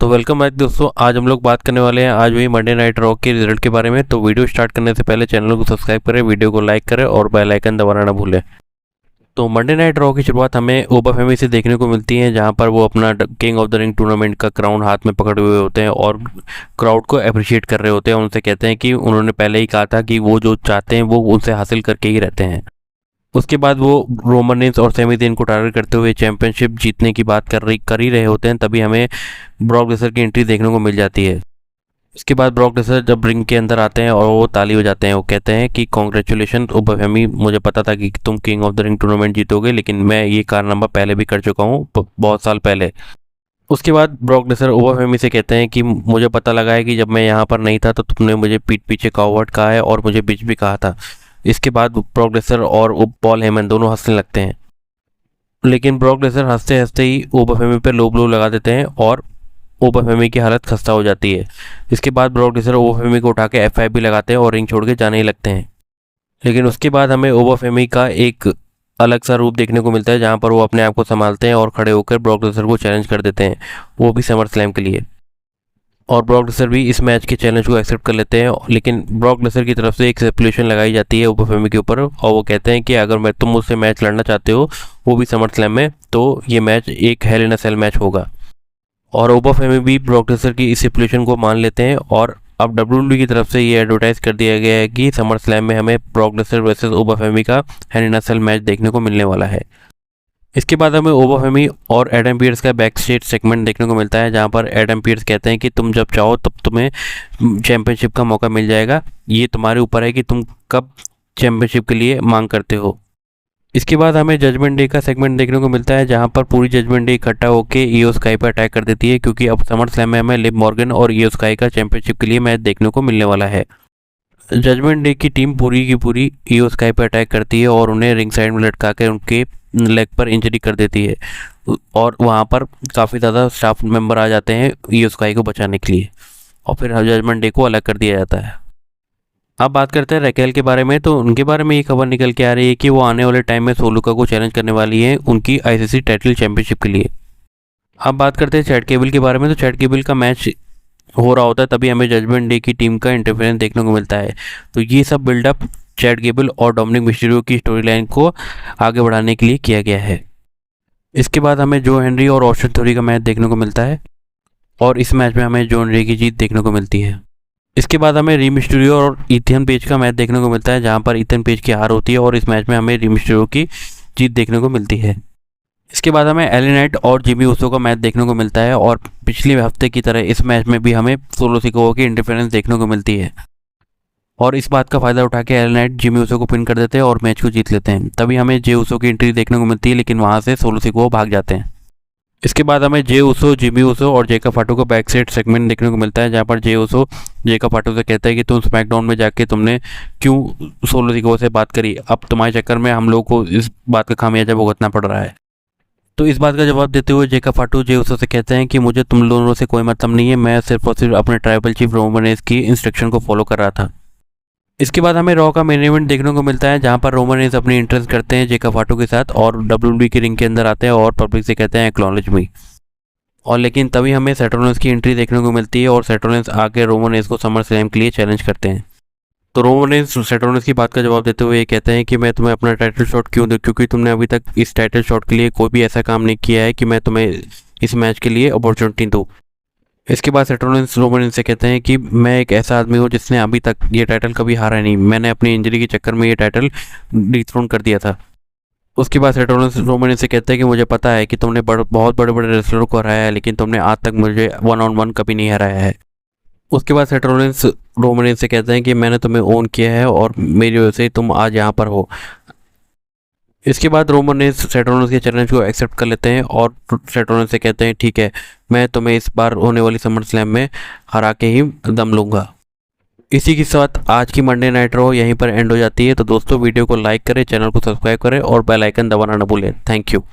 तो welcome back दोस्तों। आज हम लोग बात करने वाले हैं आज वही मंडे नाइट रॉ के रिजल्ट के बारे में। तो वीडियो स्टार्ट करने से पहले चैनल को सब्सक्राइब करें, वीडियो को लाइक करें और बेल आइकन दबाना ना भूलें। तो मंडे नाइट रॉ की शुरुआत हमें ओबाफेमी से देखने को मिलती है, जहां पर वो अपना king of the ring tournament का क्राउन हाथ में पकड़े हुए होते हैं और क्राउड को अप्रिशिएट कर रहे होते हैं। उनसे कहते हैं कि उन्होंने पहले ही कहा था कि वो जो चाहते हैं वो उनसे हासिल करके ही रहते हैं। उसके बाद वो रोमन रेंस और सेमी ज़ेन को टारगेट करते हुए चैंपियनशिप जीतने की बात कर ही रहे होते हैं। तभी हमें ब्रॉक लेसनर की एंट्री देखने को मिल जाती है। इसके बाद ब्रॉक लेसनर जब रिंग के अंदर आते हैं और वो ताली बजाते हैं, वो कहते हैं कि कॉन्ग्रेचुलेशन ओबाफेमी, मुझे पता था कि तुम king of the ring tournament जीतोगे, लेकिन मैं ये कारनामा पहले भी कर चुका हूँ बहुत साल पहले। उसके बाद ब्रॉक लेसनर ओबाफेमी से कहते हैं कि मुझे पता लगा है कि जब मैं यहाँ पर नहीं था तो तुमने मुझे पीठ पीछे कॉवर्ड कहा है और मुझे बिच भी कहा था। इसके बाद ब्रॉक लेसनर और पॉल हेमन दोनों हंसने लगते हैं, लेकिन ब्रॉक लेसनर हंसते हंसते ही ओबाफेमी पर लो ब्लो लगा देते हैं और ओबाफेमी की हालत खस्ता हो जाती है। इसके बाद ब्रॉक लेसनर ओबाफेमी को उठा के F5 भी लगाते हैं और रिंग छोड़ के जाने ही लगते हैं। लेकिन उसके बाद हमें ओबाफेमी का एक अलग सा रूप देखने को मिलता है, जहां पर वो अपने आप को संभालते हैं और खड़े होकर ब्रॉक लेसनर को चैलेंज कर देते हैं, वो भी समर स्लैम के लिए। और ब्रॉक लेसनर भी इस मैच के चैलेंज को एक्सेप्ट कर लेते हैं, लेकिन ब्रॉक लेसनर की तरफ से एक स्टिपुलेशन लगाई जाती है ओबाफेमी के ऊपर, और वो कहते हैं कि अगर तुम मुझसे मैच लड़ना चाहते हो, वो भी समर स्लैम में, तो ये मैच एक हेल इन अ सेल मैच होगा। और ओबाफेमी भी ब्रॉक लेसनर की इस स्टिपुलेशन को मान लेते हैं। और अब WWE की तरफ से ये एडवर्टाइज कर दिया गया है कि समर स्लैम में हमें ब्रॉक लेसनर वर्सेस ओबाफेमी का हेल इन अ सेल मैच देखने को मिलने वाला है। इसके बाद हमें ओबाफेमी और एडम पीयर्स का बैक स्टेज सेगमेंट देखने को मिलता है, जहां पर एडम पीयर्स कहते हैं कि तुम जब चाहो तब तुम्हें चैंपियनशिप का मौका मिल जाएगा, ये तुम्हारे ऊपर है कि तुम कब चैंपियनशिप के लिए मांग करते हो। इसके बाद हमें जजमेंट डे का सेगमेंट देखने को मिलता है, जहां पर पूरी जजमेंट डे इकट्ठा होकर ईओ स्काई पर अटैक कर देती है, क्योंकि अब समर स्लैम में हमें लिव मॉर्गन और ईओ स्काई का चैंपियनशिप के लिए मैच देखने को मिलने वाला है। जजमेंट डे की टीम पूरी की पूरी ईओ स्काई पर अटैक करती है और उन्हें रिंग साइड में लटका कर उनके लेग पर इंजरी कर देती है, और वहां पर काफ़ी ज़्यादा स्टाफ मेंबर आ जाते हैं ईओ स्काई को बचाने के लिए, और फिर जजमेंट डे को अलग कर दिया जाता है। अब बात करते हैं रैकेल के बारे में। तो उनके बारे में ये खबर निकल के आ रही है कि वो आने वाले टाइम में सोलुका को चैलेंज करने वाली है उनकी आईसीसी टाइटल चैंपियनशिप के लिए। अब बात करते हैं चैट केबल के बारे में। तो चैट केबल का मैच हो रहा होता है, तभी हमें जजमेंट डे की टीम का इंटरफेरेंस देखने को मिलता है। तो ये सब बिल्डअप चैट केबल और डोमिनिक मिस्टीरियो की स्टोरी लाइन को आगे बढ़ाने के लिए किया गया है। इसके बाद हमें जो हेनरी और ऑस्टिन थ्योरी का मैच देखने को मिलता है, और इस मैच में हमें जो हेनरी की जीत देखने को मिलती है। इसके बाद हमें री मिस्टीरियो और इथियन पेज का मैच देखने को मिलता है, जहां पर इथियन पेज की हार होती है और इस मैच में हमें री मिस्टीरियो की जीत देखने को मिलती है। इसके बाद हमें एली नाइट और जिमी ऊसो का मैच देखने को मिलता है, और पिछले हफ्ते की तरह इस मैच में भी हमें सोलो सिकोआ की इंटरफेरेंस देखने को मिलती है, और इस बात का फायदा उठा के एली नाइट जिमी ऊसो को पिन कर देते हैं और मैच को जीत लेते हैं। तभी हमें जे ऊसो की एंट्री देखने को मिलती है, लेकिन वहां से सोलो सिकोआ भाग जाते हैं। इसके बाद हमें जे ऊसो, जिमी ऊसो और जेका फाटू का बैक साइड सेगमेंट देखने को मिलता है, जहां पर जे ऊसो जेका फाटू से कहता है कि तुम स्मैकडाउन में जाके तुमने क्यों सोलो सिकोआ से बात करी, अब तुम्हारे चक्कर में हम लोग को इस बात का खामियाजा भुगतना पड़ रहा है। तो इस बात का जवाब देते हुए जेका फाटू जे ऊसो से कहते हैं कि मुझे तुम दोनों से कोई मतलब नहीं है, मैं सिर्फ और सिर्फ अपने ट्राइबल चीफ रोमन रेंस की इंस्ट्रक्शन को फॉलो कर रहा था। इसके बाद हमें रॉ का मेन इवेंट देखने को मिलता है, जहां पर रोमन रेंस अपनी एंट्रेंस करते हैं जेका फाटू के साथ और WWE की रिंग के अंदर आते हैं और पब्लिक से कहते हैं एक्नॉलेज मी। और लेकिन तभी हमें सेथ रॉलिंस की एंट्री देखने को मिलती है, और सेथ रॉलिंस आके रोमन रेंस को समर स्लैम के लिए चैलेंज करते हैं। तो रोमन रेंस सेथ रॉलिंस की बात का जवाब देते हुए ये कहते हैं कि मैं तुम्हें अपना टाइटल शॉट क्यों दूं, क्योंकि तुमने अभी तक इस टाइटल शॉट के लिए कोई भी ऐसा काम नहीं किया है कि मैं तुम्हें इस मैच के लिए अपॉर्चुनिटी दूँ। इसके बाद सेथ रॉलिंस रोमन रेंस से कहते हैं कि मैं एक ऐसा आदमी हूँ जिसने अभी तक ये टाइटल कभी हारा नहीं, मैंने अपनी इंजरी के चक्कर में ये टाइटल डिथ्रोन कर दिया था। उसके बाद सेथ रॉलिंस रोमन रेंस से कहते हैं कि मुझे पता है कि तुमने बहुत बड़े बड़े रेसलरों को हराया है, लेकिन तुमने आज तक मुझे 1-on-1 कभी नहीं हराया है। उसके बाद सेथ रॉलिंस रोमन रेंस से कहते हैं कि मैंने तुम्हें ओन किया है और मेरी वजह से तुम आज यहाँ पर हो। इसके बाद रोमन रेंस सेथ रॉलिंस के चैलेंज को एक्सेप्ट कर लेते हैं और सेथ रॉलिंस से कहते हैं ठीक है, मैं तुम्हें इस बार होने वाली समर स्लैम में हरा के ही दम लूँगा। इसी के साथ आज की मंडे नाइट रॉ यहीं पर एंड हो जाती है। तो दोस्तों वीडियो को लाइक करें, चैनल को सब्सक्राइब करें और बेल आइकन दबाना न भूलें। Thank you.